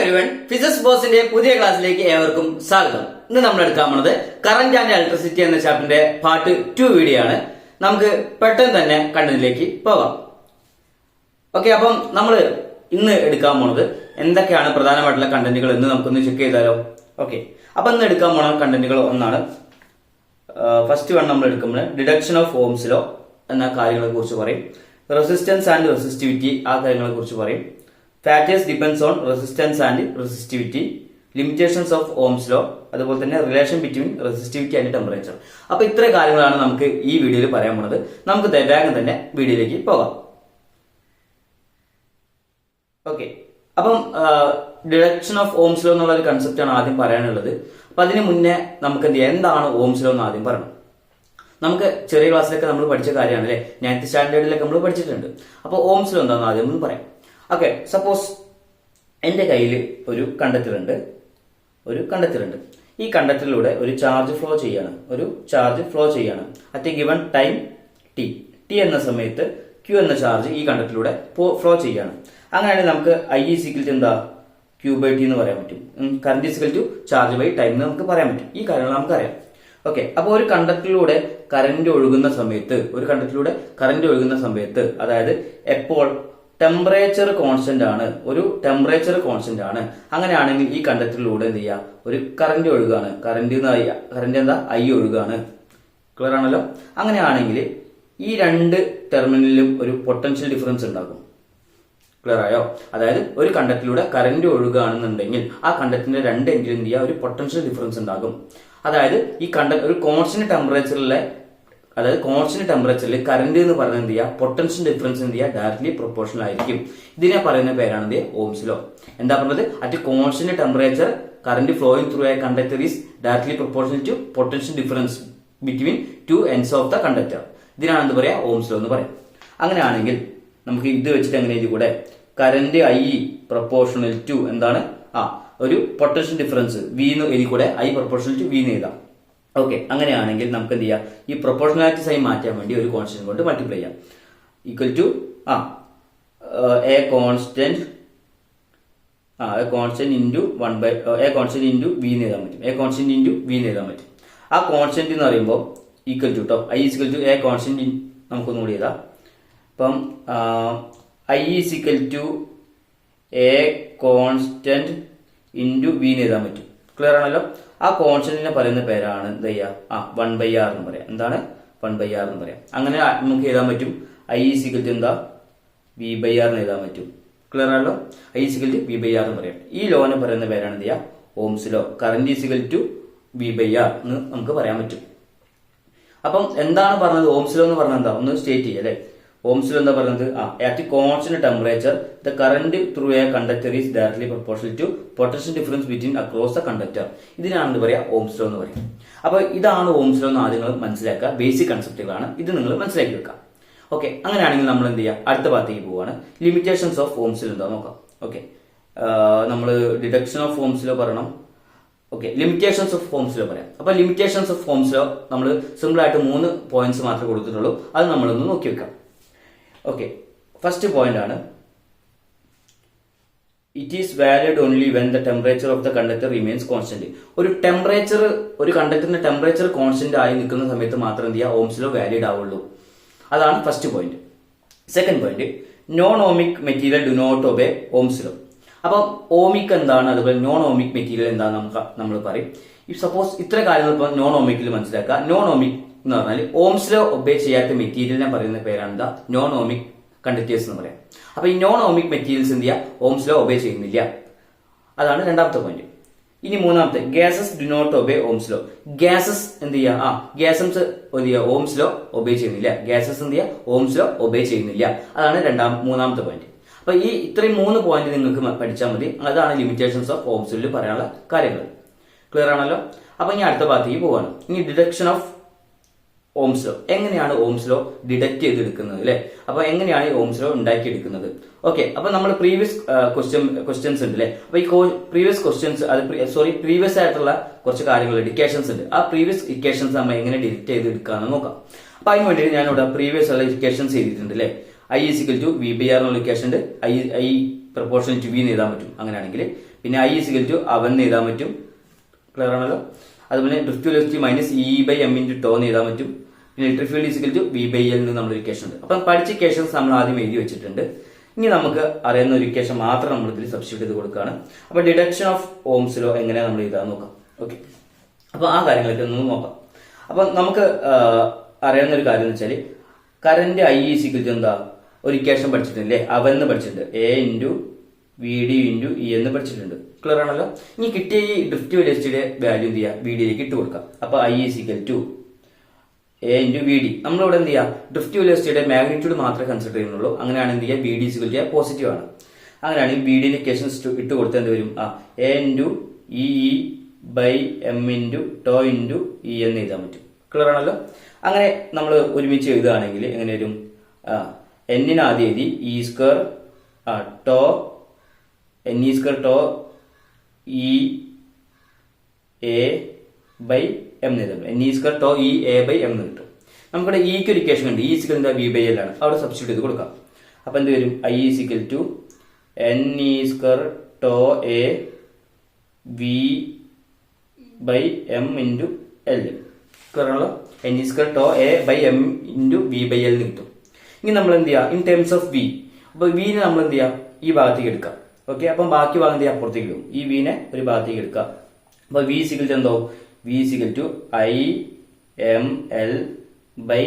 Everyone, physics ബോസിന്റെ പുതിയ ക്ലാസ്സിലേക്ക് ഏവർക്കും സ്വാഗതം. ഇന്ന് നമ്മൾ എടുക്കാൻ പോണത് കറന്റ് ആൻഡ് ഇലക്ട്രിസിറ്റി എന്ന ചാപ്റ്ററിന്റെ പാർട്ട് 2 വീഡിയോ ആണ്. നമുക്ക് പെട്ടെന്ന് തന്നെ കണ്ടന്റിലേക്ക് പോകാം. ഓക്കെ, അപ്പം നമ്മൾ ഇന്ന് എടുക്കാൻ പോണത് എന്തൊക്കെയാണ് പ്രധാനമായിട്ടുള്ള കണ്ടന്റുകൾ എന്ന് നമുക്കൊന്ന് ചെക്ക് ചെയ്താലോ. ഓക്കെ, അപ്പൊ ഇന്ന് എടുക്കാൻ പോണ കണ്ടന്റുകൾ ഒന്നാണ്. ഫസ്റ്റ് വൺ നമ്മൾ എടുക്കുമ്പോൾ ഡിഡക്ഷൻ ഓഫ് ഓംസ് ലോ എന്ന കാര്യങ്ങളെ കുറിച്ച് പറയും. റെസിസ്റ്റൻസ് ആൻഡ് റെസിസ്റ്റിവിറ്റി ആ കാര്യങ്ങളെ കുറിച്ച് പറയും. Factors depends on resistance and resistivity, limitations of Ohm's law, അതുപോലെ തന്നെ relation between resistivity and temperature. അപ്പൊ ഇത്രയും കാര്യങ്ങളാണ് നമുക്ക് ഈ വീഡിയോയിൽ പറയാൻ പോണത്. നമുക്ക് വേഗം തന്നെ വീഡിയോയിലേക്ക് പോകാം. ഓക്കെ, അപ്പം ഡിഡക്ഷൻ ഓഫ് ഓംസ് ലോ എന്നുള്ള ഒരു കൺസെപ്റ്റ് ആണ് ആദ്യം പറയാനുള്ളത്. അപ്പൊ അതിന് മുന്നേ നമുക്ക് എന്താണ് ഓംസ് ലോ എന്ന് ആദ്യം പറയണം. നമുക്ക് ചെറിയ ക്ലാസ്സിലൊക്കെ നമ്മൾ പഠിച്ച കാര്യമാണ് അല്ലെ, 9th സ്റ്റാൻഡേർഡിലൊക്കെ നമ്മൾ പഠിച്ചിട്ടുണ്ട്. അപ്പോൾ ഓംസ് ലോ എന്താണെന്ന് ആദ്യം ഒന്ന് പറയാം. ഓക്കെ, സപ്പോസ് എന്റെ കയ്യിൽ ഒരു കണ്ടക്ടറുണ്ട്. ഈ കണ്ടക്ടറിലൂടെ ഒരു ചാർജ് ഫ്ലോ ചെയ്യാണ് at A given time T എന്ന സമയത്ത് ക്യൂ എന്ന ചാർജ് ഈ കണ്ടക്ടറിലൂടെ ഫ്ലോ ചെയ്യാണ്. അങ്ങനെയാണെങ്കിൽ നമുക്ക് ഐ ഈക്വൽ ടു എന്താ, ക്യൂ ബൈ ടി എന്ന് പറയാൻ പറ്റും. Current equal to charge by time എന്ന് നമുക്ക് പറയാൻ പറ്റും. ഈ കാര്യങ്ങൾ നമുക്കറിയാം. ഓക്കെ, അപ്പോൾ ഒരു കണ്ടക്ടറിലൂടെ കറന്റ് ഒഴുകുന്ന സമയത്ത് അതായത് എപ്പോൾ ടെമ്പറേച്ചർ കോൺസ്റ്റന്റ് ആണ്. അങ്ങനെയാണെങ്കിൽ ഈ കണ്ടക്ടറിലൂടെ എന്ത് ചെയ്യുക, ഒരു കറന്റ് ഒഴുകാണ്. കറന്റ് എന്താ, ഐ ഒഴുകാണ്. ക്ലിയർ ആണല്ലോ. അങ്ങനെയാണെങ്കിൽ ഈ രണ്ട് ടെർമിനലിലും ഒരു പൊട്ടൻഷ്യൽ ഡിഫറൻസ് ഉണ്ടാകും. ക്ലിയർ ആയോ? അതായത് ഒരു കണ്ടക്ടറിലൂടെ കറന്റ് ഒഴുകുകയാണെന്നുണ്ടെങ്കിൽ ആ കണ്ടക്ടറിന്റെ രണ്ട് എൻഡിലും എന്ത് ചെയ്യുക, ഒരു പൊട്ടൻഷ്യൽ ഡിഫറൻസ് ഉണ്ടാകും. അതായത് ഈ ഒരു കോൺസ്റ്റന്റ് ടെമ്പറേച്ചറിൽ കറന്റ് എന്ന് പറയുന്നത് എന്ത് ചെയ്യുക, പൊട്ടൻഷ്യൽ ഡിഫറൻസ് എന്ത് ചെയ്യുക, ഡയറക്ട്ലി പ്രൊപ്പോർഷണൽ ആയിരിക്കും. ഇതിനെ പറയുന്ന പേരാണ് എന്ത്, ഓംസ് ലോ. എന്താ പറഞ്ഞത്, at constant temperature current flowing through a conductor is directly proportional to potential difference between two ends of the conductor. ഇതിനാണ് എന്ത് പറയാ, ഓംസ് ലോ എന്ന് പറയാം. അങ്ങനെയാണെങ്കിൽ നമുക്ക് ഇത് വെച്ചിട്ട് എങ്ങനെ ഇത് കൂടെ കറന്റ് ഐ പ്രൊപ്പോർഷണൽ ടു എന്താണ്, ഒരു പൊട്ടൻഷ്യൽ ഡിഫറൻസ് വി എന്ന് എഴുതി കൂടെ ഐ പ്രൊപ്പോർഷണൽ ടു വി എന്ന് എഴുതാം. ഓക്കെ, അങ്ങനെയാണെങ്കിൽ നമുക്ക് എന്ത് ചെയ്യാം, ഈ പ്രൊപ്പോർഷണാലിറ്റി സൈൻ മാറ്റാൻ വേണ്ടി ഒരു കോൺസ്റ്റന്റ് കൊണ്ട് മൾട്ടിപ്ലൈ ചെയ്യാം. Equal to a constant into v എന്ന് എഴുതാൻ പറ്റും. ആ കോൺസ്റ്റന്റ് എന്ന് പറയുമ്പോൾ equal to I equal to a constant നമുക്കൊന്നും കൂടി എഴുതാം. അപ്പം I equal to a constant into v എന്ന് എഴുതാൻ പറ്റും. ക്ലിയർ ആണല്ലോ. ആ കോൺസ്റ്റന്റിനെ പറയുന്ന പേരാണ് എന്ത് ചെയ്യുക, 1/r എന്ന് പറയാം. എന്താണ്, 1/r എന്ന് പറയാം. അങ്ങനെ നമുക്ക് എഴുതാൻ പറ്റും ഐ ഈക്വൽ ടു എന്താ, v/r എന്ന് എഴുതാൻ പറ്റും. ക്ലിയർ ആണല്ലോ. ഐ ഈക്വൽ ടു v/r എന്ന് പറയാം. ഈ ലോനെ പറയുന്ന പേരാണ് എന്ത് ചെയ്യുക, Ohm's law. Current equal to v/r എന്ന് നമുക്ക് പറയാൻ പറ്റും. അപ്പം എന്താണ് പറഞ്ഞത്, ഓംസ് ലോ എന്ന് പറഞ്ഞത് എന്താ, ഒന്ന് സ്റ്റേറ്റ് ചെയ്യുക അല്ലെ. ഓംസ് ലോ എന്താ പറയുന്നത്, at constant temperature the current through a conductor is directly proportional to potential difference between across the conductor. ഇതിനാണ് എന്ത് പറയാ, ഓംസ് ലോ എന്ന് പറയും. അപ്പൊ ഇതാണ് ഓംസ് ലോ എന്ന് ആദ്യം നിങ്ങൾ മനസ്സിലാക്കുക. ബേസിക് കൺസെപ്റ്റുകളാണ് ഇത്, നിങ്ങൾ മനസ്സിലാക്കി വെക്കാം. ഓക്കെ, അങ്ങനെയാണെങ്കിൽ നമ്മൾ എന്ത് ചെയ്യുക, അടുത്ത ഭാഗത്തേക്ക് പോവാണ്. ലിമിറ്റേഷൻസ് ഓഫ് ഓംസ് ലോ എന്താ നോക്കാം. ഓക്കെ, നമ്മൾ ഡിഡക്ഷൻ ഓഫ് ഓംസ് ലോ പറയണം. Okay, limitations of Ohm's law പറയാം. അപ്പൊ ലിമിറ്റേഷൻസ് ഓഫ് ഓംസ് ലോ നമ്മൾ സിമ്പിൾ ആയിട്ട് 3 പോയിന്റ്സ് മാത്രമേ കൊടുത്തിട്ടുള്ളൂ. അത് നമ്മളൊന്ന് നോക്കി വെക്കാം. ഓക്കെ, ഫസ്റ്റ് പോയിന്റ് ആണ്, it is valid only when the temperature of the conductor remains constant. ഒരു കണ്ടക്ടറിന്റെ ടെമ്പറേച്ചർ കോൺസ്റ്റന്റ് ആയി നിൽക്കുന്ന സമയത്ത് മാത്രം എന്ത് ചെയ്യുക, ഓംസ് ലോ വാലിഡ് ആവുള്ളൂ. അതാണ് first point. Second point, non ohmic material do not obey Ohm's law. അപ്പം ഓമിക് എന്താണ്, അതുപോലെ നോൺ ഓമിക് മെറ്റീരിയൽ എന്താണെന്ന് നമ്മൾ പറയും. സപ്പോസ് ഇത്ര കാര്യങ്ങൾ ഇപ്പൊ നോൺ ഓമിക്കിൽ മനസ്സിലാക്കുക. നോൺ ഓമിക് എന്ന് പറഞ്ഞാൽ ഓംസ് ലോ ഒബേ ചെയ്യാത്ത മെറ്റീരിയലിനെ പറയുന്ന പേരാണ് എന്താ, നോൺ ഓമിക് കണ്ടക്ടേഴ്സ് എന്ന് പറയാം. അപ്പൊ ഈ നോൺ ഓമിക് മെറ്റീരിയൽസ് എന്ത് ചെയ്യുക, ഓംസ് ലോ ഒബേ ചെയ്യുന്നില്ല. അതാണ് രണ്ടാമത്തെ പോയിന്റ്. ഇനി മൂന്നാമത്തെ, gases do not obey Ohm's law. Gases എന്ത് ചെയ്യുക, ഗ്യാസസ് ഓംസ് ലോ ഒബേ ചെയ്യുന്നില്ല. ഓംസ് ലോ ഒബേ ചെയ്യുന്നില്ല. അതാണ് മൂന്നാമത്തെ പോയിന്റ്. അപ്പൊ ഈ ഇത്രയും 3 പോയിന്റ് നിങ്ങൾക്ക് പഠിച്ചാൽ മതി. അതാണ് ലിമിറ്റേഷൻസ് ഓഫ് ഓംസ് ലോയിൽ പറയാനുള്ള കാര്യങ്ങൾ. ക്ലിയർ ആണല്ലോ. അപ്പൊ ഇനി അടുത്ത ഭാഗത്തേക്ക് പോവാണ്. ഇനി ഡിഡക്ഷൻ ഓഫ് ഓംസ് ലോ. എങ്ങനെയാണ് ഓംസ് ലോ ഡിഡക്ട് ചെയ്തെടുക്കുന്നത് അല്ലെ. അപ്പൊ എങ്ങനെയാണ് ഈ ഓംസ് ലോ ഉണ്ടാക്കിയെടുക്കുന്നത്. ഓക്കെ, അപ്പൊ നമ്മൾ പ്രീവിയസ് ക്വസ്റ്റ്യൻസ് ഉണ്ട് അല്ലെ. അപ്പൊ ഈ പ്രീവിയസ് ക്വസ്റ്റ്യൻസ് പ്രീവിയസ് ആയിട്ടുള്ള കുറച്ച് കാര്യങ്ങൾ ഇക്വേഷൻസ് ഉണ്ട്. ആ പ്രീവിയസ് ഇക്വേഷൻസ് നമ്മൾ എങ്ങനെ ഡിഡക്ട് ചെയ്തെടുക്കാന്ന് നോക്കാം. അപ്പൊ അതിന് വേണ്ടി ഞാനിവിടെ പ്രീവിയസ് ഉള്ള ഇക്വേഷൻസ് ചെയ്തിട്ടുണ്ട് അല്ലെ. I is equal to V by R എന്നുള്ള ഇക്വേഷൻ ഉണ്ട്. I പ്രൊപ്പോർഷണൽ ടു വി എന്ന് എഴുതാൻ പറ്റും അങ്ങനെയാണെങ്കിൽ. പിന്നെ ഐ ഈസ് ഈക്വൽ ടു അവൻ എന്ന് എഴുതാൻ പറ്റും. ക്ലിയർ ആണല്ലോ. അതുപോലെ drift velocity minus e by M into tau എന്ന് എഴുതാൻ പറ്റും. പിന്നെ electric field is equal to v by L എന്ന് നമ്മുടെ ഇക്വേഷൻ ഉണ്ട്. അപ്പം പഠിച്ച ഇക്വേഷൻസ് നമ്മൾ ആദ്യം എഴുതി വെച്ചിട്ടുണ്ട്. ഇനി നമുക്ക് അറിയുന്ന ഒരു ഇക്വേഷൻ മാത്രം നമ്മൾ ഇതിൽ സബ്സ്റ്റിറ്റ്യൂട്ട് ചെയ്ത് കൊടുക്കുകയാണ്. അപ്പൊ ഡിഡക്ഷൻ ഓഫ് ഓംസ് ലോ എങ്ങനെയാണ് നമ്മൾ എഴുതാൻ നോക്കാം. ഓക്കെ, അപ്പൊ ആ കാര്യങ്ങളൊക്കെ ഒന്ന് നോക്കാം. അപ്പൊ നമുക്ക് അറിയാവുന്ന ഒരു കാര്യം എന്ന് വെച്ചാൽ current I is equal to എന്താ, ഒരു ഇക്വേഷൻ പഠിച്ചിട്ടില്ലേ, അവന്ന് പഠിച്ചിട്ടുണ്ട്, a into v d into e എന്ന് പഠിച്ചിട്ടുണ്ട്. ക്ലിയർ ആണല്ലോ. ഇനി കിട്ടിയ ഈ ഡ്രിഫ്റ്റ് വെലോസിറ്റിയുടെ വാല്യൂ എന്ത് ചെയ്യുക, വി ഡിയിലേക്ക് ഇട്ട് കൊടുക്കാം. അപ്പൊ I is equal to a into v d. നമ്മളിവിടെ എന്ത് ചെയ്യുക, ഡ്രിഫ്റ്റ് വെലോസിറ്റിയുടെ മാഗ്നിറ്റ്യൂഡ് മാത്രമേ കൺസിഡർ ചെയ്യുന്നുള്ളൂ. അങ്ങനെയാണ് എന്ത് ചെയ്യുക, v d is equal to positive ആണ്. അങ്ങനെയാണെങ്കിൽ വി ഡിന്റെ ഇക്വേഷൻസ് ഇട്ട് കൊടുത്താൽ എന്ത് വരും, a into e by M into tau into e എന്ന് എഴുതാൻ പറ്റും. ക്ലിയർ ആണല്ലോ. അങ്ങനെ നമ്മൾ ഒരുമിച്ച് എഴുതുകയാണെങ്കിൽ എങ്ങനെ വരും, എന്നിന് ആദ്യം എഴുതി e square tau n E square tau e a by m എന്ന് എഴുതാം. N E square tau e a by m എന്ന് കിട്ടും. നമുക്കിവിടെ ഇക്ക് ഒരു ഇക്വേഷൻ ഉണ്ട്, ഇ സിക്കൽ എന്താ വി ബൈ എൽ ആണ്, അവിടെ സബ്സ്റ്റിറ്റ്യൂട്ട് ചെയ്ത് കൊടുക്കാം. അപ്പൊ എന്ത് വരും, I is equal to N E square tau A V by M into L. ക്ലിയറാണല്ലോ. N E square tau A by M into V by L എന്ന് കിട്ടും. ഇനി നമ്മൾ എന്ത് ചെയ്യുക, ഇൻ ടേംസ് ഓഫ് വി, അപ്പൊ വിനെ നമ്മൾ എന്ത് ചെയ്യുക, ഈ ഭാഗത്തേക്ക് എടുക്കാം. ഓക്കെ, അപ്പം ബാക്കി ഭാഗം എന്ത് ചെയ്യുക, അപ്പുറത്തേക്ക് ഇടും. ഈ വിനെ ഒരു ഭാഗത്തേക്ക് എടുക്കാം. അപ്പൊ വി സിക്കൽ എന്തോ, V is equal to I M L by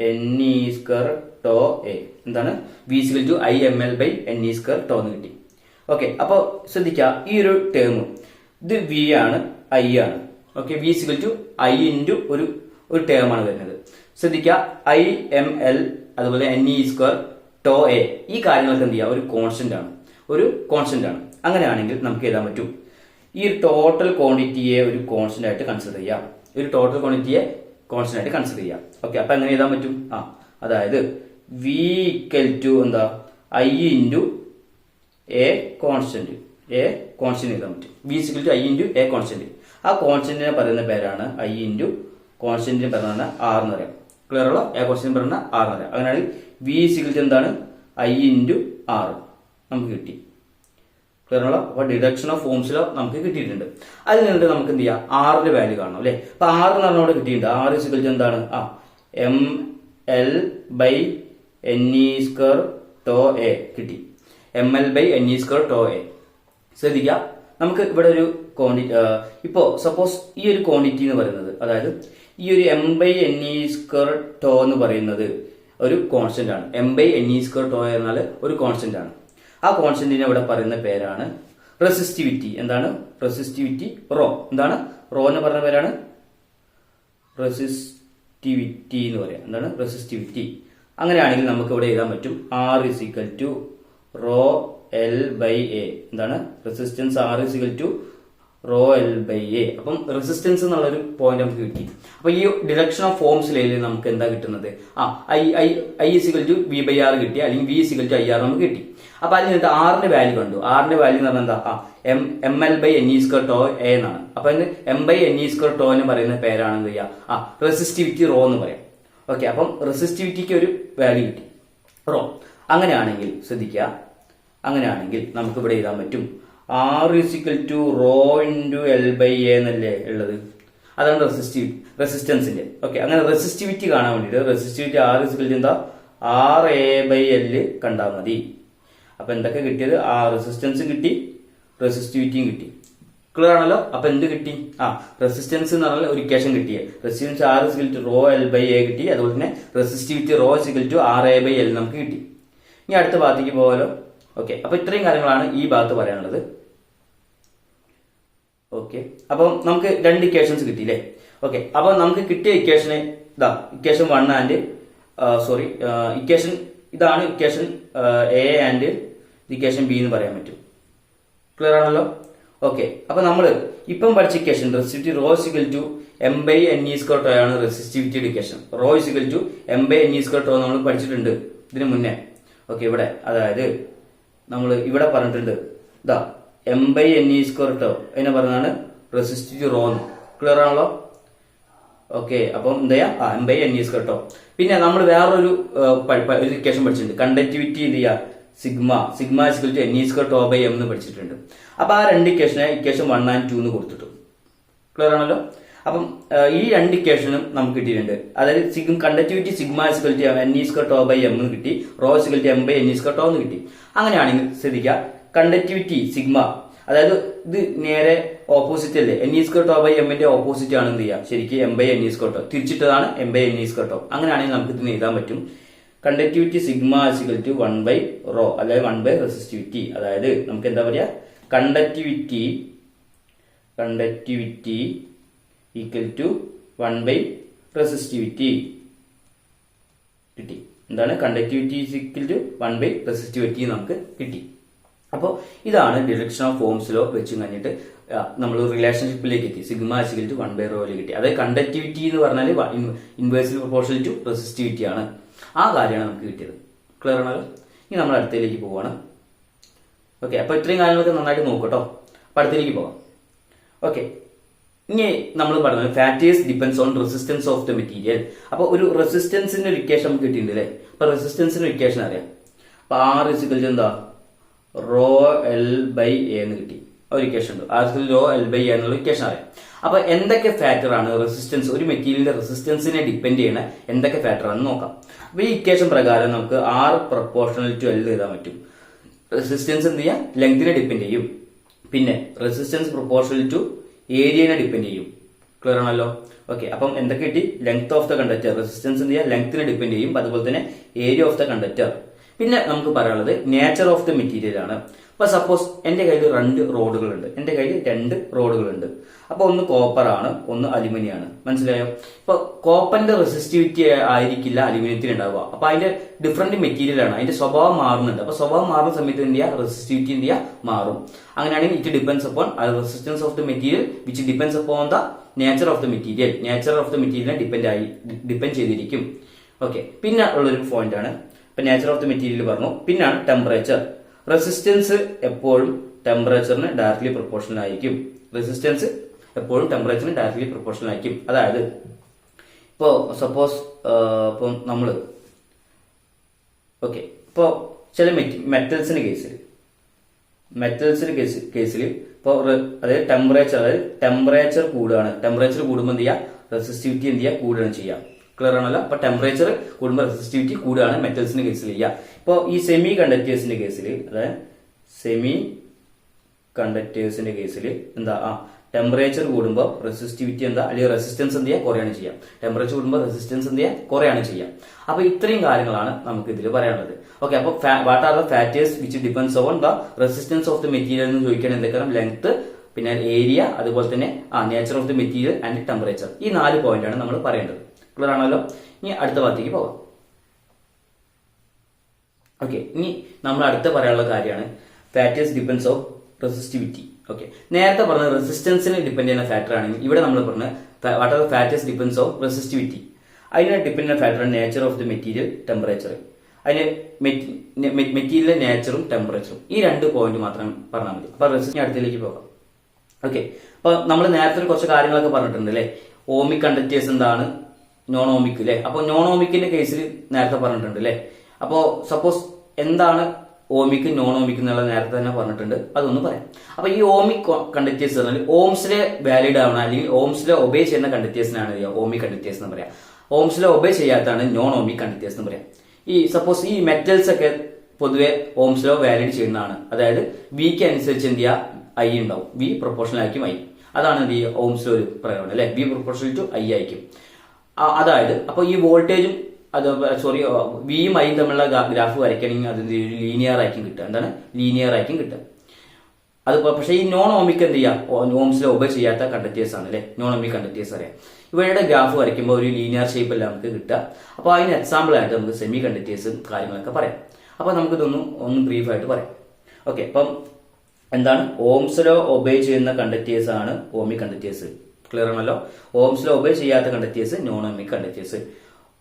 N E square tau A. എന്താണ്, V is equal to I M L by N E square tau എന്ന് കിട്ടി. ഓക്കെ, അപ്പൊ ശ്രദ്ധിക്കുക, ഈ ഒരു ടേം ഇത് വി ആണ്, ഐ ആണ്. Okay, V is equal to I into ഒരു ടേം ആണ് വരുന്നത്. ശ്രദ്ധിക്കുക, ഐ എം എൽ അതുപോലെ N E square tau A, ഈ കാര്യങ്ങൾക്ക് എന്ത് ചെയ്യുക, ഒരു കോൺസ്റ്റന്റ് ആണ്. അങ്ങനെയാണെങ്കിൽ നമുക്ക് എഴുതാൻ പറ്റും, ഈ ടോട്ടൽ ക്വാണ്ടിറ്റിയെ ഒരു കോൺസ്റ്റന്റ് ആയിട്ട് കൺസിഡർ ചെയ്യാം. ഓക്കെ, അപ്പൊ എങ്ങനെ എഴുതാൻ പറ്റും, അതായത് വി ഈക്വൽ ടു എന്താ, ഐ ഇൻറ്റു എ കോൺസ്റ്റന്റ് എഴുതാൻ പറ്റും. V equal to I into a constant. ആ കോൺസ്റ്റന്റിനെ പറയുന്ന പേരാണ് ഐ ഇൻറ്റു കോൺസ്റ്റന്റിനെ പറയുന്ന ആർ എന്ന് പറയാം. ക്ലിയർ ഉള്ള, എ കോൺസ്റ്റന്റ് പറയുന്ന ആർ എന്ന് പറയാം. അങ്ങനെയാണെങ്കിൽ വി ഈക്വൽ ടു എന്താണ്, ഐ ഇൻറ്റു ആർ നമുക്ക് കിട്ടി. ക്ലിയർ ഉള്ള, അപ്പൊ ഡിഡക്ഷൻ ഓഫ് ഓംസ് ലോ നമുക്ക് കിട്ടിയിട്ടുണ്ട്. അതിൽ നിന്നിട്ട് നമുക്ക് എന്ത് ചെയ്യാം, ആറിന്റെ വാല്യൂ കാണണം അല്ലെ. അപ്പൊ ആറ് എന്ന് പറഞ്ഞവിടെ കിട്ടിയിട്ടുണ്ട്. ആർ ഈക്വൽ ടു എന്താണ്, M L by N E square tau A കിട്ടി. M L by N E square tau A. ശ്രദ്ധിക്കുക, നമുക്ക് ഇവിടെ ഒരു ക്വാണ്ടിറ്റി, ഇപ്പോ സപ്പോസ് ഈ ഒരു ക്വാണ്ടിറ്റി എന്ന് പറയുന്നത്, അതായത് ഈ ഒരു m by N E square tau എന്ന് പറയുന്നത് ഒരു കോൺസ്റ്റന്റ് ആണ്. M by N E square tau എന്നാൽ ഒരു കോൺസ്റ്റന്റ് ആണ്. ആ കോൺസ്റ്റന്റിനെ ഇവിടെ പറയുന്ന പേരാണ് റെസിസ്റ്റിവിറ്റി. എന്താണ് റെസിസ്റ്റിവിറ്റി? റോ. എന്താണ് റോ എന്ന് പറഞ്ഞ പേരാണ് റെസിസ്റ്റിവിറ്റി എന്ന് പറയാം. എന്താണ് റെസിസ്റ്റിവിറ്റി? അങ്ങനെയാണെങ്കിൽ നമുക്ക് ഇവിടെ എഴുതാൻ പറ്റും R is equal to rho L by A. എന്താണ് resistance? R is equal to rho L by A. അപ്പം റെസിസ്റ്റൻസ് എന്നുള്ളൊരു പോയിന്റ് നമുക്ക് കിട്ടി. അപ്പൊ ഈ ഡിറക്ഷൻ ഓഫ് ഓംസ് ലോയിൽ നമുക്ക് എന്താ കിട്ടുന്നത്? I is equal to v by r കിട്ടി, അല്ലെങ്കിൽ v is equal to I r നമുക്ക് കിട്ടി. അപ്പൊ അതിൽ നിന്ന് ആറിന്റെ വാല്യൂ കണ്ടു. ആറിന്റെ വാല്യൂ എന്ന് പറഞ്ഞാൽ എന്താ? M L by N E square tau a എന്നാണ്. അപ്പൊ m by N E square tau എന്ന് പറയുന്ന പേരാണ് എന്ത് ചെയ്യുക? റെസിസ്റ്റിവിറ്റി റോ എന്ന് പറയാം. ഓക്കെ, അപ്പം റെസിസ്റ്റിവിറ്റിക്ക് ഒരു വാല്യൂ കിട്ടി, റോ. അങ്ങനെയാണെങ്കിൽ ശ്രദ്ധിക്കുക, അങ്ങനെയാണെങ്കിൽ നമുക്ക് ഇവിടെ എഴുതാൻ പറ്റും r is equal to rho into l by a എന്നല്ലേ ഉള്ളത്. അതാണ് റെസിസ്റ്റൻസിന്റെ. ഓക്കെ, അങ്ങനെ റെസിസ്റ്റിവിറ്റി കാണാൻ വേണ്ടിയിട്ട് റെസിസ്റ്റിവിറ്റി ആർ ഇസിക്കൽ ടു എന്താ? ആർ എ ബൈ എല് കണ്ടാൽ മതി. അപ്പൊ എന്തൊക്കെ കിട്ടിയത്? ആ റെസിസ്റ്റൻസും കിട്ടി, റെസിസ്റ്റിവിറ്റിയും കിട്ടി. ക്ലിയർ ആണല്ലോ? അപ്പൊ എന്ത് കിട്ടി? റെസിസ്റ്റൻസ് എന്ന് പറഞ്ഞാൽ ഒരു ഇക്വേഷൻ കിട്ടിയേ. Resistance r is equal to rho L by a കിട്ടി. അതുപോലെ തന്നെ resistivity rho is equal to r a by l നമുക്ക് കിട്ടി. ഇനി അടുത്ത ഭാഗത്തേക്ക് പോകാലോ. ഓക്കെ, അപ്പൊ ഇത്രയും കാര്യങ്ങളാണ് ഈ ഭാഗത്ത് പറയാനുള്ളത്. ഓക്കെ, അപ്പം നമുക്ക് രണ്ട് ഇക്വേഷൻസ് കിട്ടിയില്ലേ? ഓക്കെ, അപ്പൊ നമുക്ക് കിട്ടിയ ഇക്വേഷന് ഇക്വേഷൻ 1 ആൻഡ് ഇക്വേഷൻ ഇതാണ് equation A and equation B എന്ന് പറയാൻ പറ്റും. ക്ലിയർ ആണല്ലോ? ഓക്കെ, അപ്പൊ നമ്മൾ ഇപ്പം പഠിച്ച equation resistivity rho is equal to M by N E square tau ആണ് റെസിസ്റ്റിവിറ്റിയുടെ equation. Rho is equal to M by N E square tau നമ്മൾ പഠിച്ചിട്ടുണ്ട് ഇതിനു മുന്നേ. ഓക്കെ, ഇവിടെ അതായത് നമ്മൾ ഇവിടെ പറഞ്ഞിട്ടുണ്ട് m by N E square tau അതിനെ പറഞ്ഞാണ് റെസിസ്റ്റിവിറ്റി റോ എന്ന്. ക്ലിയർ ആണല്ലോ? ഓക്കെ, അപ്പം എന്താ ചെയ്യാം? M by N E square tau. പിന്നെ നമ്മൾ വേറൊരു ഇക്വേഷൻ പഠിച്ചിട്ടുണ്ട്, കണ്ടക്ടിവിറ്റി എന്ത് ചെയ്യുക? Sigma is equal to n square tau by m എന്ന് പഠിച്ചിട്ടുണ്ട്. അപ്പൊ ആ രണ്ട് ഇക്വേഷനെ ഇക്വേഷൻ 1 and 2 എന്ന് കൊടുത്തിട്ടു. ക്ലിയർ ആണല്ലോ. അപ്പം ഈ രണ്ട് ഇക്വേഷനും നമുക്ക് കിട്ടിയിട്ടുണ്ട്. അതായത് conductivity sigma is equal to n square tau by m എന്ന് കിട്ടി, rho is equal to m by n square tau എന്ന് കിട്ടി. അങ്ങനെയാണെങ്കിൽ ശ്രദ്ധിക്കുക, കണ്ടക്ടിവിറ്റി സിഗ്മ, അതായത് ഇത് നേരെ ഓപ്പോസിറ്റ് അല്ലേ, n square tau by m ന്റെ ഓപ്പോസിറ്റ് ആണ് എന്ത് ചെയ്യുക, ശരിക്കും m by n square tau, തിരിച്ചിട്ടതാണ് m by n square tau. അങ്ങനെയാണെങ്കിൽ നമുക്ക് ഇതിന് എഴുതാൻ പറ്റും conductivity sigma is equal to 1 by rho, അതായത് 1 ബൈ റെസിസ്റ്റിവിറ്റി. അതായത് നമുക്ക് എന്താ പറയാ, conductivity equal to 1 by resistivity കിട്ടി. എന്താണ് conductivity equal to 1 by resistivity നമുക്ക് കിട്ടി. അപ്പോൾ ഇതാണ് ഡിഡക്ഷൻ ഓഫ് ഓംസ് ലോ വെച്ച് കഴിഞ്ഞിട്ട് നമ്മൾ റിലേഷൻഷിപ്പിലേക്ക് എത്തി. സിഗ്മ ഇക്വൽ ടു 1 ബൈ റോയിൽ കിട്ടി. അതായത് കണ്ടക്ടിവിറ്റി എന്ന് പറഞ്ഞാൽ ഇൻവേഴ്സ്ലി പ്രൊപ്പോർഷണൽ ടു റെസിസ്റ്റിവിറ്റി ആണ്. ആ കാര്യമാണ് നമുക്ക് കിട്ടിയത്. ക്ലിയർ ആണല്ലോ. ഇനി നമ്മൾ അടുത്തതിലേക്ക് പോവാണ്. ഓക്കെ, അപ്പൊ ഇത്രയും കാര്യങ്ങളൊക്കെ നന്നായിട്ട് നോക്കട്ടോ. അപ്പൊ അടുത്തതിലേക്ക് പോവാം. ഓക്കെ, ഇനി നമ്മൾ പറഞ്ഞത് factors depends on resistance of the material. അപ്പൊ ഒരു റെസിസ്റ്റൻസിന്റെ ഒരു ഇക്വേഷൻ നമുക്ക് കിട്ടിയിട്ടുണ്ട് അല്ലേ. അപ്പൊ റെസിസ്റ്റൻസിന്റെ ഇക്വേഷൻ അറിയാം. അപ്പൊ ആർ ഇസിക്കൽ എന്താ, റോ എൽ ബൈ എ എന്ന് കിട്ടി. ഒരു ഇക്വേഷൻ ഉണ്ട്, R rho L by A എന്നുള്ള ഇക്വേഷൻ അറിയാം. അപ്പൊ എന്തൊക്കെ ഫാക്ടർ ആണ് റെസിസ്റ്റൻസ്, ഒരു മെറ്റീരിയലിന്റെ റെസിസ്റ്റൻസിനെ ഡിപ്പെൻഡ് ചെയ്യുന്ന എന്തൊക്കെ ഫാക്ടർ ആണെന്ന് നോക്കാം. അപ്പൊ ഈ ഇക്വേഷൻ പ്രകാരം നമുക്ക് ആർ പ്രൊപ്പോർഷണൽ ടു എൽ എഴുതാൻ പറ്റും. റെസിസ്റ്റൻസ് എന്ത് ചെയ്യാം, ലെങ്തിനെ ഡിപ്പെൻഡ് ചെയ്യും. പിന്നെ റെസിസ്റ്റൻസ് പ്രൊപ്പോർഷണൽ ടു ഏരിയനെ ഡിപ്പെൻഡ് ചെയ്യും. ക്ലിയർ ആണല്ലോ. ഓക്കെ, അപ്പം എന്തൊക്കെ കിട്ടി, length of the conductor, resistance എന്ത് ചെയ്യാം, ലെങ്തിനെ ഡിപ്പെൻഡ് ചെയ്യും. അതുപോലെ തന്നെ ഏരിയ ഓഫ് ദ കണ്ടക്ടർ. പിന്നെ നമുക്ക് പറയാനുള്ളത് നേച്ചർ ഓഫ് ദ മെറ്റീരിയൽ ആണ്. അപ്പൊ സപ്പോസ് എന്റെ കയ്യിൽ രണ്ട് റോഡുകളുണ്ട്. അപ്പൊ ഒന്ന് കോപ്പർ ആണ്, ഒന്ന് അലുമിനിയം ആണ്. മനസ്സിലായോ? ഇപ്പൊ കോപ്പറിന്റെ റെസിസ്റ്റിവിറ്റി ആയിരിക്കില്ല അലുമിനിയത്തിന് ഉണ്ടാവുക. അപ്പൊ അതിന്റെ ഡിഫറെന്റ് മെറ്റീരിയൽ ആണ്, അതിന്റെ സ്വഭാവം മാറുന്നുണ്ട്. അപ്പൊ സ്വഭാവം മാറുന്ന സമയത്ത് എന്ത് ചെയ്യുക, റെസിസ്റ്റിവിറ്റി എന്ത് ചെയ്യുക, മാറും. അങ്ങനെയാണെങ്കിൽ it depends upon resistance of the material which depends upon the nature of the material. Nature of the മെറ്റീരിയലിനെ ഡിപ്പെൻഡ് ചെയ്തിരിക്കും. ഓക്കെ, പിന്നെ ഉള്ളൊരു പോയിന്റ് ആണ്. ഇപ്പൊ നേച്ചർ ഓഫ് ദ മെറ്റീരിയൽ പറഞ്ഞു. പിന്നാണ് ടെമ്പറേച്ചർ. റെസിസ്റ്റൻസ് എപ്പോഴും ടെമ്പറേച്ചറിന് ഡയറക്ട്ലി പ്രൊപ്പോർഷണൽ ആയിരിക്കും. അതായത് ഇപ്പോ സപ്പോസ് ഇപ്പം നമ്മള് ഓക്കെ, ഇപ്പോ ചില മെറ്റൽസിന്റെ കേസിൽ ഇപ്പോ അതായത് ടെമ്പറേച്ചർ കൂടുകയാണ്. ടെമ്പറേച്ചർ കൂടുമ്പോൾ എന്ത് ചെയ്യുക, റെസിസ്റ്റിവിറ്റി എന്ത് ചെയ്യുക, കൂടുകയാണ് ചെയ്യുക. ക്ലിയർ ആണല്ലോ. അപ്പൊ ടെമ്പറേച്ചർ കൂടുമ്പോൾ റെസിസ്റ്റിവിറ്റി കൂടുകയാണ് മെറ്റൽസിന്റെ കേസിൽ ചെയ്യുക. ഇപ്പോൾ ഈ സെമി കണ്ടക്ടേഴ്സിന്റെ കേസിൽ എന്താ, ടെമ്പറേച്ചർ കൂടുമ്പോൾ റെസിസ്റ്റിവിറ്റി എന്താ, അല്ലെങ്കിൽ റെസിസ്റ്റൻസ് എന്ത് ചെയ്യുക, കുറയാണ് ചെയ്യാം. ടെമ്പറേച്ചർ കൂടുമ്പോൾ റെസിസ്റ്റൻസ് എന്ത് ചെയ്യുക, കുറയാണ് ചെയ്യാം. അപ്പൊ ഇത്രയും കാര്യങ്ങളാണ് നമുക്ക് ഇതിൽ പറയാനുള്ളത്. ഓക്കെ, അപ്പൊ what are the factors which depends on the resistance of the material എന്ന് ചോദിക്കുകയാണെങ്കിൽ എന്തൊക്കെയാണ്, ലെങ്ത്, പിന്നെ ഏരിയ, അതുപോലെ തന്നെ nature of the material and temperature. ഈ 4 പോയിന്റാണ് നമ്മൾ പറയേണ്ടത്. ക്ലിയർ ആണല്ലോ. ഇനി അടുത്ത ഭാഗത്തേക്ക് പോകാം. ഓക്കെ, ഇനി നമ്മൾ അടുത്ത പറയാനുള്ള കാര്യമാണ് factors depends of resistivity. Okay, നേരത്തെ പറഞ്ഞ റെസിസ്റ്റൻസിന് ഡിപ്പെൻഡ് ചെയ്യുന്ന ഫാക്ടർ ആണെങ്കിൽ ഇവിടെ നമ്മൾ പറഞ്ഞ what are factors depends of resistivity. അതിന് ഡിപ്പെൻഡ് ചെയ്യുന്ന ഫാക്ടറാണ് nature of the material, temperature. അതിന് മെറ്റീരിയലിന്റെ നേച്ചറും ടെമ്പറേച്ചറും, ഈ 2 പോയിന്റ് മാത്രം പറഞ്ഞാൽ മതി. അപ്പൊ അടുത്തിലേക്ക് പോകാം. ഓക്കെ, അപ്പൊ നമ്മൾ നേരത്തെ കുറച്ച് കാര്യങ്ങളൊക്കെ പറഞ്ഞിട്ടുണ്ട് അല്ലെ. ഓമിക് കണ്ടക്ടേഴ്സ് എന്താണ്, നോൺ ഓമിക് അല്ലെ. അപ്പൊ നോൺ ഓമിക്കിന്റെ കേസിൽ നേരത്തെ പറഞ്ഞിട്ടുണ്ട് അല്ലെ. അപ്പോ സപ്പോസ് എന്താണ് ഓമിക്, നോൺ ഓമിക് എന്നുള്ള നേരത്തെ തന്നെ പറഞ്ഞിട്ടുണ്ട്, അതൊന്ന് പറയാം. അപ്പൊ ഈ ഓമിക് കണ്ടക്ടേഴ്സ് പറഞ്ഞാൽ ഓംസിലെ വാലിഡ് ആവണ അല്ലെങ്കിൽ ഓംസിലെ ഒബേ ചെയ്യുന്ന കണ്ടക്ടേഴ്സിനാണ് ഓമിക് കണ്ടക്ടേഴ്സ് എന്ന് പറയാം. ഓംസിലെ ഒബേ ചെയ്യാത്താണ് നോൺ ഓമിക് കണ്ടക്ടേഴ്സ് എന്ന് പറയാം. ഈ സപ്പോസ് ഈ മെറ്റൽസ് ഒക്കെ പൊതുവെ ഓംസിലോ വാലിഡ് ചെയ്യുന്നതാണ്. അതായത് വിക്ക് അനുസരിച്ച് എന്ത് ചെയ്യുക, ഐ ഉണ്ടാവും. വി പ്രൊപ്പോർഷണൽ ആയിരിക്കും ഐ. അതാണ് എന്ത് ചെയ്യുക, ഓംസിലോ ഒരു പ്രയോഗം അല്ലെ. വി പ്രൊപ്പോർഷണൽ ടു ഐ ആയിരിക്കും. അതായത് അപ്പൊ ഈ വോൾട്ടേജും വിയും ഐയും തമ്മിലുള്ള ഗ്രാഫ് വരയ്ക്കണമെങ്കിൽ അത് ലീനിയർ ആയിരിക്കും കിട്ടുക. എന്താണ്, ലീനിയർ ആയിരിക്കും കിട്ടുക. അത് പക്ഷേ ഈ നോൺ ഓമിക് എന്ത് ചെയ്യുക, ഓംസിലെ ഒബേ ചെയ്യാത്ത കണ്ടക്ടേഴ്സ് ആണ് അല്ലെ, നോൺ ഓമിക് കണ്ടക്ടേഴ്സ് അറിയാം. ഇവയുടെ ഗ്രാഫ് വരയ്ക്കുമ്പോൾ ഒരു ലീനിയർ ഷേപ്പ് അല്ല നമുക്ക് കിട്ടുക. അപ്പോൾ അതിന് എക്സാമ്പിൾ ആയിട്ട് നമുക്ക് സെമി കണ്ടക്ടേഴ്സും കാര്യങ്ങളൊക്കെ പറയാം. അപ്പൊ നമുക്കിതൊന്ന് ബ്രീഫായിട്ട് പറയാം. ഓക്കെ, അപ്പം എന്താണ്, ഓംസിലോ ഒബേ ചെയ്യുന്ന കണ്ടക്ടേഴ്സ് ആണ് ഓമിക് കണ്ടക്ടേഴ്സ്. ക്ലിയർ ആണല്ലോ. ഓംസിലോ ഒബേ ചെയ്യാത്ത conductors non ohmic conductors.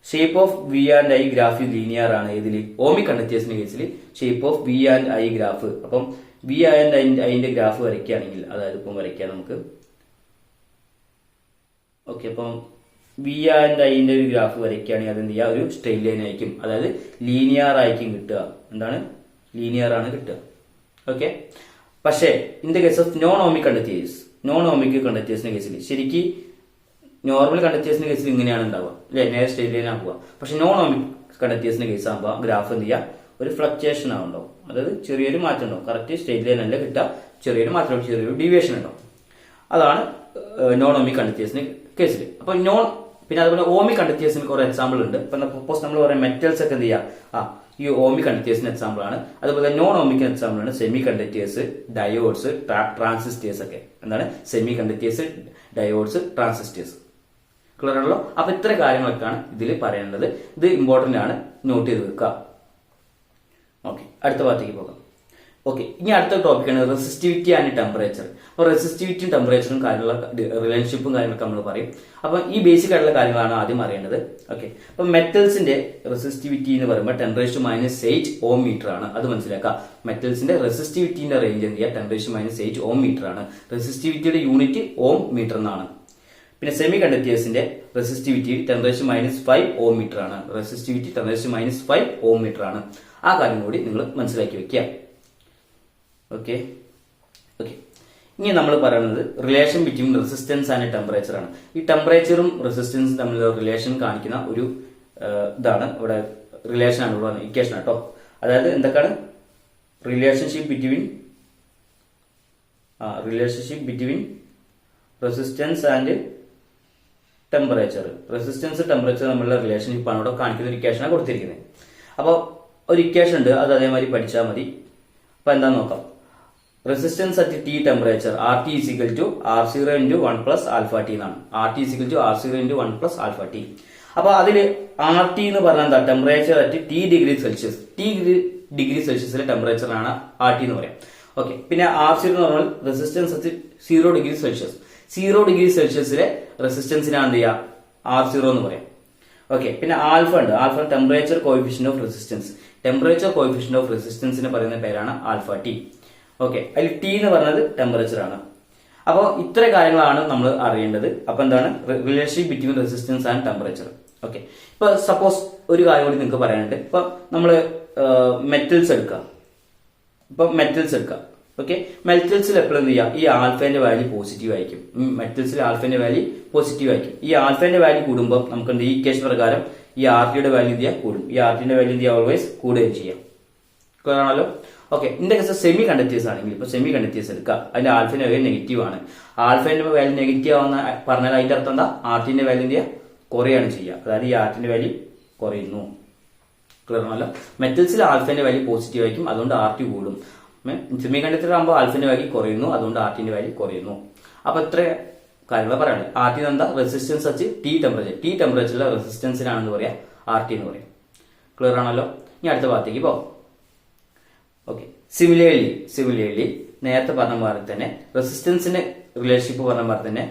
Shape of V and I graph linear ആണ്. ഇതില് ഓമിക് കണ്ടക്ടേഴ്സിന്റെ കേസിൽ shape of V and I graph. അപ്പം വി ആൻഡ് ഐന്റെ ഗ്രാഫ് വരയ്ക്കുകയാണെങ്കിൽ, അതായത് ഇപ്പം വരയ്ക്കാം നമുക്ക്. ഓക്കെ, അപ്പം വി ആൻഡ് ഐന്റെ ഒരു ഗ്രാഫ് വരയ്ക്കുകയാണെങ്കിൽ അതെന്ത് ചെയ്യുക, ഒരു സ്ട്രെയിറ്റ് ലൈൻ ആയിരിക്കും. അതായത് ലീനിയർ ആയിരിക്കും കിട്ടുക. എന്താണ്, ലീനിയർ ആണ് കിട്ടുക. ഓക്കെ, പക്ഷേ in the case of non ohmic conductors, non ohmic കണ്ടക്ടേഴ്സിന്റെ കേസിൽ ശരിക്കും നോർമൽ കണ്ടക്ടേഴ്സിന്റെ കേസിൽ ഇങ്ങനെയാണ് ഉണ്ടാവുക അല്ലെ, നേരെ സ്ട്രെയിറ്റ് ലൈൻ ആക്കുക. പക്ഷെ നോൺ ഓമിക് കണ്ടക്ടേഴ്സിന്റെ കേസ് ആകുമ്പോൾ ഗ്രാഫ് എന്ത് ചെയ്യുക, ഒരു ഫ്ലക്ച്വേഷൻ ആവുണ്ടാവും, അതായത് ചെറിയൊരു മാറ്റം ഉണ്ടാവും. കറക്റ്റ് സ്ട്രെയിറ്റ് ലൈൻ അല്ല കിട്ടുക, ചെറിയൊരു മാറ്റം, ചെറിയൊരു ഡീവിയേഷൻ ഉണ്ടാവും. അതാണ് നോൺ ഓമിക് കണ്ടക്ടേഴ്സിന്റെ കേസിൽ. അപ്പൊ പിന്നെ അതുപോലെ ഓമിക് കണ്ടക്ടേഴ്സിന് കുറെ എക്സാമ്പിൾ ഉണ്ട്. ഇപ്പൊ സപ്പോസ് നമ്മൾ പറയാം മെറ്റൽസ് ഒക്കെ എന്ത് ചെയ്യുക, ഈ ഓമിക് കണ്ടക്ടേഴ്സിന് എക്സാമ്പിൾ ആണ്. അതുപോലെ നോൺ ഓമിക് എക്സാമ്പിൾ ആണ് സെമി കണ്ടക്ടേഴ്സ്, ഡയോഡ്സ്, ട്രാൻസിസ്റ്റേഴ്സ് ഒക്കെ. എന്താണ് semi conductors, diodes, transistors. Clear ആണല്ലോ. അപ്പൊ ഇത്ര കാര്യങ്ങളൊക്കെയാണ് ഇതിൽ പറയേണ്ടത്. ഇത് ഇമ്പോർട്ടന്റ് ആണ്, നോട്ട് ചെയ്ത് വെക്കുക. ഓക്കെ, അടുത്ത ഭാഗത്തേക്ക് പോകാം. ഓക്കെ, ഇനി അടുത്ത ടോപ്പിക്കാണ് റെസിസ്റ്റിവിറ്റി ആൻഡ് ടെമ്പറേച്ചർ. അപ്പോൾ റെസിസ്റ്റിവിറ്റിയും ടെമ്പറേച്ചറും കാര്യമുള്ള റിലേഷൻഷിപ്പും കാര്യങ്ങളൊക്കെ നമ്മൾ പറയും. അപ്പൊ ഈ ബേസിക് ആയിട്ടുള്ള കാര്യങ്ങളാണ് ആദ്യം അറിയേണ്ടത്. ഓക്കെ, അപ്പൊ മെറ്റൽസിന്റെ റെസിസ്റ്റിവിറ്റി എന്ന് പറയുമ്പോൾ 10⁻⁸ ഓം മീറ്റർ ആണ്. അത് മനസ്സിലാക്കുക. മെറ്റൽസിന്റെ റെസിസ്റ്റിവിറ്റിന്റെ റേഞ്ച് എന്ത് ചെയ്യുക, 10⁻⁸ ഓം മീറ്റർ ആണ്. റെസിസ്റ്റിവിറ്റിയുടെ യൂണിറ്റ് ഓം മീറ്റർ എന്നാണ്. പിന്നെ സെമി കണ്ടക്ടേഴ്സിന്റെ റെസിസ്റ്റിവിറ്റി 10⁻⁵ ഓം മീറ്റർ ആണ്. റെസിസ്റ്റിവിറ്റി 10⁻⁵ ഓം മീറ്റർ ആണ്. ആ കാര്യം കൂടി നിങ്ങൾ മനസ്സിലാക്കി വെക്കുക. ഓക്കെ ഓക്കെ, ഇനി നമ്മൾ പറയുന്നത് relation between resistance and temperature ആണ്. ഈ ടെമ്പറേച്ചറും റെസിസ്റ്റൻസും തമ്മിലുള്ള റിലേഷൻ കാണിക്കുന്ന ഒരു ഇതാണ് ഇവിടെ, റിലേഷൻ ആണ് ഇവിടെ ഇക്വേഷൻ കേട്ടോ. അതായത് എന്തൊക്കെയാണ് relationship between resistance and temperature. Resistance temperature തമ്മിലുള്ള റിലേഷൻഷിപ്പ് ആണ് ഇവിടെ കാണിക്കുന്ന ഒരു ഇക്വേഷനാണ് കൊടുത്തിരിക്കുന്നത്. അപ്പോൾ ഒരു ഇക്വേഷൻ ഉണ്ട്, അത് അതേമാതിരി പഠിച്ചാൽ മതി. അപ്പൊ എന്താ നോക്കാം. Resistance at T temperature RT = R0 × 1 + α t എന്നാണ്. RT = R0 × 1 + α t. അപ്പൊ അതില് RT എന്ന് പറഞ്ഞാൽ എന്താ, temperature at T degree Celsius. T degree സെൽഷ്യസിലെ ടെമ്പറേച്ചർ ആണ് RT എന്ന് പറയാം. ഓക്കെ, പിന്നെ R0 എന്ന് പറഞ്ഞാൽ resistance at 0 degree Celsius. 0 degree സെൽഷ്യസിലെ റെസിസ്റ്റൻസിനാണ് എന്ത് ചെയ്യുക, R0 എന്ന് പറയാം. ഓക്കെ, പിന്നെ ആൽഫ ഉണ്ട്. Alpha temperature coefficient of resistance. Temperature coefficient of റെസിസ്റ്റൻസിന് പറയുന്ന പേരാണ് ആൽഫ ടി. ഓക്കെ, അതിൽ ടി എന്ന് പറയുന്നത് ടെമ്പറേച്ചർ ആണ്. അപ്പോൾ ഇത്ര കാര്യങ്ങളാണ് നമ്മൾ അറിയേണ്ടത്. അപ്പൊ എന്താണ് relationship between resistance and temperature. Okay, ഇപ്പൊ സപ്പോസ് ഒരു കാര്യം കൂടി നിങ്ങൾക്ക് പറയാനുണ്ട്. ഇപ്പൊ നമ്മൾ മെറ്റൽസ് എടുക്കാം. ഓക്കെ, മെറ്റൽസിൽ എപ്പോഴും എന്ത് ചെയ്യുക, ഈ ആൽഫേന്റെ വാല്യൂ പോസിറ്റീവ് ആയിരിക്കും. മെറ്റൽസിൽ ആൽഫേന്റെ വാല്യൂ പോസിറ്റീവ് ആയിരിക്കും. ഈ ആൽഫേന്റെ വാല്യൂ കൂടുമ്പോൾ നമുക്ക് എന്ത്, ഈ ഇക്വേഷൻ പ്രകാരം ഈ RT-യുടെ വാല്യൂ എന്ത് ചെയ്യുക, കൂടും. ഈ RT-ന്റെ വാല്യൂ എന്ത് ചെയ്യുക, ഓൾവേസ് കൂടുകയും ചെയ്യാം. ക്ലിയർ ആണല്ലോ. ഓക്കെ, ഇതിന്റെ കേസ് സെമി കണ്ടക്ടേഴ്സ് ആണെങ്കിൽ ഇപ്പൊ സെമി കണ്ടക്ടേഴ്സ് എടുക്കുക. അതിന്റെ ആൽഫേന്റെ വാല്യൂ നെഗറ്റീവ് ആണ്. ആൽഫേന്റെ വാല്യൂ നെഗറ്റീവ് ആവുന്ന പറഞ്ഞാൽ അതിന്റെ അർത്ഥം എന്താ, RT-ന്റെ വാല്യൂ എന്ത് ചെയ്യുക, കുറയാണ് ചെയ്യുക. അതായത് ഈ RT-ന്റെ വാല്യൂ കുറയുന്നു. ക്ലിയർ ആണല്ലോ. മെറ്റൽസിൽ ആൽഫേന്റെ വാല്യൂ പോസിറ്റീവ് ആയിരിക്കും, അതുകൊണ്ട് RT കൂടും. സെമി കണ്ടക്ടർ ആകുമ്പോൾ ആൽഫേന്റെ വാല്യൂ കുറയുന്നു, അതുകൊണ്ട് RT-ന്റെ വാല്യൂ കുറയുന്നു. അപ്പൊ ഇത്ര കാര്യങ്ങൾ പറയാനുള്ളത്. RT എന്താ, resistance at T temperature. T ടെമ്പറേച്ചറിലെ റെസിസ്റ്റൻസിനാണെന്ന് പറയാം RT എന്ന് പറയാം. ക്ലിയർ ആണല്ലോ. ഇനി അടുത്ത ഭാഗത്തേക്ക് പോകാം. ഓക്കെ, സിമിലർലി നേരത്തെ പറഞ്ഞ പോലെ തന്നെ റെസിസ്റ്റൻസിന്റെ റിലേഷൻഷിപ്പ് പറഞ്ഞ പോലെ തന്നെ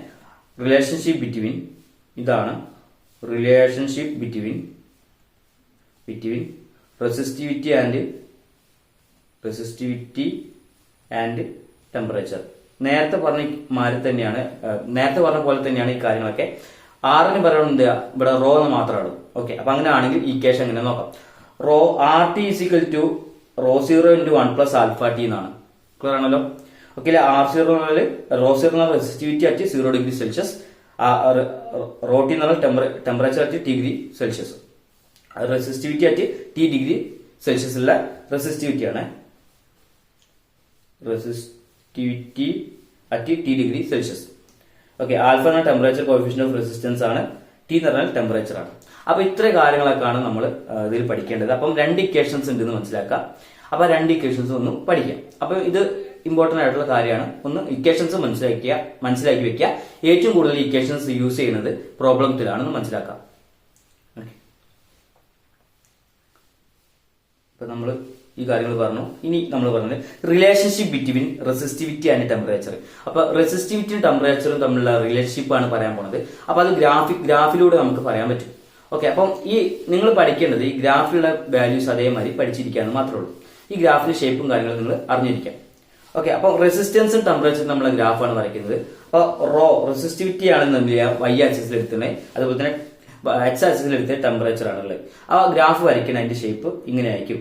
റിലേഷൻഷിപ്പ് ബിറ്റ്വീൻ ഇതാണ് relationship between resistivity and temperature. നേരത്തെ പറഞ്ഞ പോലെ തന്നെയാണ് ഈ കാര്യങ്ങളൊക്കെ. ആറിന് പറയുന്നത് ഇവിടെ റോ എന്ന് മാത്രമാണ്. ഓക്കെ, അപ്പൊ അങ്ങനെ ആണെങ്കിൽ ഈ കേസ് എങ്ങനെ നോക്കാം. RT = ρ0 × 1 + α t എന്നാണ്. ക്ലിയർ ആണല്ലോ. ഓക്കെ, R0 ρ0 എന്ന് പറഞ്ഞാൽ resistivity at 0 degree Celsius. ρT എന്ന് പറഞ്ഞാൽ temperature at T degree Celsius. Resistivity at T degree സെൽഷ്യസിലുള്ള റെസിസ്റ്റിവിറ്റിയാണ്. Resistivity at T degree Celsius. Okay, alpha എന്ന ടെമ്പറേച്ചർ കോഎഫിഷ്യന്റ് ഓഫ് റെസിസ്റ്റൻസ് ആണ്. T എന്ന് പറഞ്ഞാൽ ടെമ്പറേച്ചർ ആണ്. അപ്പൊ ഇത്ര കാര്യങ്ങളൊക്കെയാണ് നമ്മൾ ഇതിൽ പഠിക്കേണ്ടത്. അപ്പം 2 ഇക്വേഷൻസ് ഉണ്ടെന്ന് മനസ്സിലാക്കാം. അപ്പൊ 2 ഇക്വേഷൻസ് ഒന്ന് പഠിക്കാം. അപ്പൊ ഇത് ഇമ്പോർട്ടന്റ് ആയിട്ടുള്ള കാര്യമാണ്. ഒന്ന് ഇക്വേഷൻസ് മനസ്സിലാക്കി വെക്കുക. ഏറ്റവും കൂടുതൽ ഇക്വേഷൻസ് യൂസ് ചെയ്യുന്നത് പ്രോബ്ലത്തിലാണെന്ന് മനസ്സിലാക്കാം. ഇപ്പൊ നമ്മൾ ഈ കാര്യങ്ങൾ പറഞ്ഞു. ഇനി നമ്മൾ പറഞ്ഞത് relationship between resistivity and temperature. അപ്പൊ റെസിസ്റ്റിവിറ്റിയും ടെമ്പറേച്ചറും തമ്മിലുള്ള റിലേഷൻഷിപ്പ് ആണ് പറയാൻ പോണത്. അപ്പൊ അത് ഗ്രാഫിലൂടെ നമുക്ക് പറയാൻ പറ്റും. ഓക്കെ, അപ്പം ഈ നിങ്ങൾ പഠിക്കേണ്ടത് ഈ ഗ്രാഫിലുള്ള വാല്യൂസ് അതേമാതിരി പഠിച്ചിരിക്കാന്ന് മാത്രമേ ഉള്ളൂ. ഈ ഗ്രാഫിന്റെ ഷേപ്പും കാര്യങ്ങളും നിങ്ങൾ അറിഞ്ഞിരിക്കാം. ഓക്കെ, അപ്പൊ റെസിസ്റ്റൻസും ടെമ്പറേച്ചറും നമ്മളെ ഗ്രാഫാണ് വരയ്ക്കുന്നത്. അപ്പൊ റെസിസ്റ്റിവിറ്റി ആണ് നമ്മൾ Y ആക്സിസിൽ എടുക്കുന്നത്, അതുപോലെ തന്നെ X ആക്സിസിൽ എടുത്ത ടെമ്പറേച്ചർ ആണുള്ളത്. ആ ഗ്രാഫ് വരയ്ക്കുന്ന അതിന്റെ ഷേപ്പ് ഇങ്ങനെ ആയിരിക്കും.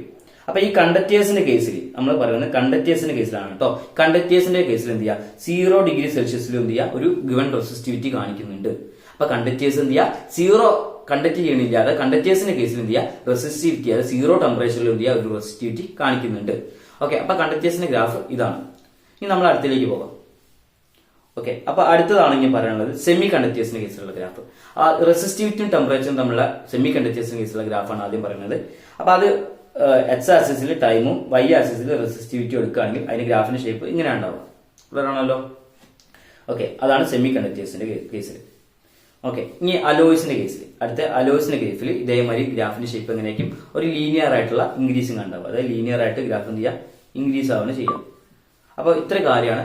അപ്പൊ ഈ കണ്ടക്ടേഴ്സിന്റെ കേസിൽ നമ്മൾ പറയുന്നത് കണ്ടക്ടേഴ്സിന്റെ കേസിലാണ് കേട്ടോ. കണ്ടക്ടേഴ്സിന്റെ കേസിൽ എന്ത് ചെയ്യുക, 0 ഡിഗ്രി സെൽഷ്യസിൽ എന്ത് ചെയ്യുക, ഒരു ഗിവൺ റെസിസ്റ്റിവിറ്റി കാണിക്കുന്നുണ്ട്. അപ്പൊ കണ്ടക്ടേഴ്സ് എന്ത് ചെയ്യുക, 0 കണ്ടക്ട് ചെയ്യണില്ല. അത് കണ്ടക്ടേഴ്സിന്റെ കേസിൽ എന്ത് ചെയ്യുക, റെസിസ്റ്റിവിറ്റി, അത് 0 ടെമ്പറേച്ചറിൽ എന്ത് ചെയ്യുക, ഒരു റെസിസ്റ്റിവിറ്റി കാണിക്കുന്നുണ്ട്. ഓക്കെ, അപ്പൊ കണ്ടക്ടേഴ്സിന്റെ ഗ്രാഫ് ഇതാണ്. ഇനി നമ്മൾ അടുത്തിലേക്ക് പോകാം. ഓക്കെ, അപ്പൊ അടുത്തതാണ് ഞാൻ പറയാനുള്ളത് സെമി കണ്ടക്ടേഴ്സിന്റെ കേസിലുള്ള ഗ്രാഫ്. റെസിസ്റ്റിവിറ്റിയും ടെമ്പറേച്ചറും തമ്മിലുള്ള സെമി കണ്ടക്ടേഴ്സിന്റെ കേസിലുള്ള ഗ്രാഫാണ് ആദ്യം പറയുന്നത്. അപ്പൊ അത് എക്സ് ആക്സിസിൽ ടൈമും വൈ ആക്സിസിൽ റെസിസ്റ്റിവിറ്റിയും എടുക്കുകയാണെങ്കിൽ അതിന്റെ ഗ്രാഫിന്റെ ഷേപ്പ് ഇങ്ങനെ ഉണ്ടാവും. ക്ലിയറാണല്ലോ? ഓക്കെ, അതാണ് സെമി കണ്ടക്ടേഴ്സിന്റെ കേസിൽ. ഓക്കെ, ഇനി അലോയ്സിന്റെ കേസിൽ, അടുത്ത അലോയ്സിന്റെ കേസിൽ ഇതേമാതിരി ഗ്രാഫിന്റെ ഷേപ്പ് എങ്ങനെയായിരിക്കും, ഒരു ലീനിയർ ആയിട്ടുള്ള ഇൻക്രീസിങ് ഉണ്ടാവും. അതായത് ലീനിയർ ആയിട്ട് ഗ്രാഫ് എന്ത് ചെയ്യുക, ഇൻക്രീസ് ആവുകയാണ് ചെയ്യാം. അപ്പോൾ ഇത്ര കാര്യമാണ്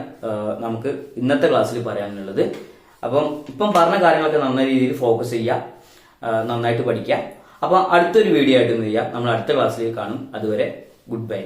നമുക്ക് ഇന്നത്തെ ക്ലാസ്സിൽ പറയാനുള്ളത്. അപ്പം ഇപ്പം പറഞ്ഞ കാര്യങ്ങളൊക്കെ നന്നായ രീതിയിൽ ഫോക്കസ് ചെയ്യുക, നന്നായിട്ട് പഠിക്കുക. അപ്പം അടുത്തൊരു വീഡിയോ ആയിട്ട് എന്ത് ചെയ്യുക, നമ്മൾ അടുത്ത ക്ലാസ്സിൽ കാണും. അതുവരെ ഗുഡ് ബൈ.